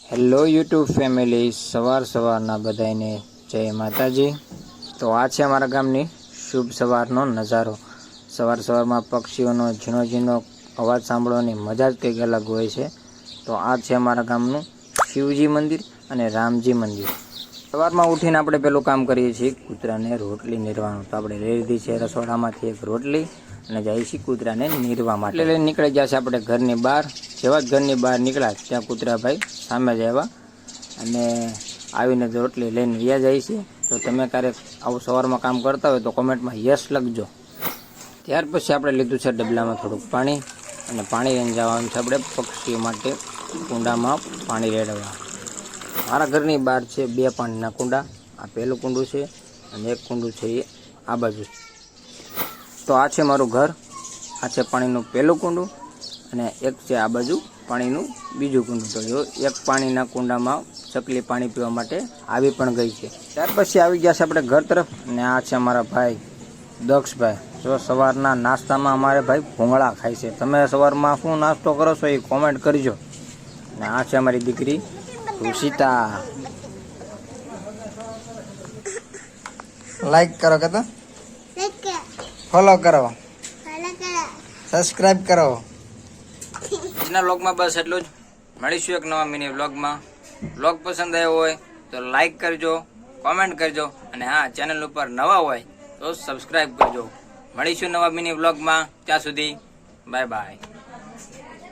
Hello YouTube family, સવારના બધાને જય માતાજી। તો આ છે અમારા ગામની શુભ સવારનો નજારો। સવારમાં પક્ષીઓનો ઝીણો ઝીણો અવાજ સાંભળવાની મજા જ કંઈક અલગ હોય છે। તો આ છે અમારા ગામનું શિવજી મંદિર અને રામજી મંદિર। સવારમાં ઉઠીને આપણે પેલું કામ કરીએ છીએ, કૂતરાને રોટલી નીરવાનું। તો આપણે લઈ લીધી છે રસોડામાંથી એક રોટલી અને જઈએ છીએ કૂતરાને નીરવા માટે। લઈને નીકળી ગયા છે આપણે ઘરની બહાર। જેવા જ ઘરની બહાર નીકળ્યા ત્યાં કૂતરાભાઈ સામે જ આવ્યા અને આવીને રોટલી લઈને વ્યા જાય છે। તો તમે ક્યારેક આવું સવારમાં કામ કરતા હોય તો કોમેન્ટમાં યસ લખજો। ત્યાર પછી આપણે લીધું છે ડબલામાં થોડુંક પાણી અને પાણી લઈને જવાનું છે આપણે પક્ષીઓ માટે કુંડામાં પાણી રેડવા। મારા ઘરની બહાર છે 2 પાણીના કુંડા। આ પહેલું કુંડું છે અને એક કુંડું છે એ આ બાજુ। તો આ છે મારું ઘર। આ છે પાણીનું પહેલું કુંડું અને એક છે આ બાજુ પાણીનું બીજું કુંડું। તો જો એક પાણીના કુંડામાં ચકલી પાણી પીવા માટે આવી પણ ગઈ છે। ત્યાર પછી આવી ગયા છે આપણે ઘર તરફ અને આ છે અમારા ભાઈ દક્ષભાઈ। જો સવારના નાસ્તામાં અમારે ભાઈ ભૂંગળા ખાય છે। તમે સવારમાં શું નાસ્તો કરો છો એ કોમેન્ટ કરજો। અને આ છે અમારી દીકરી ઋષિતા। લાઈક કરો કે તો ફોલો કરો, સબસ્ક્રાઇબ કરો। આજના વ્લોગમાં બસ એટલું જ। મળીશું એક નવા મિની વ્લોગમાં। વ્લોગ પસંદ આવ્યો હોય તો લાઈક કરજો, કોમેન્ટ કરજો અને હા, ચેનલ ઉપર નવા હોય તો સબસ્ક્રાઇબ કરજો। મળીશું નવા મિની વ્લોગમાં। ત્યાં સુધી બાય બાય।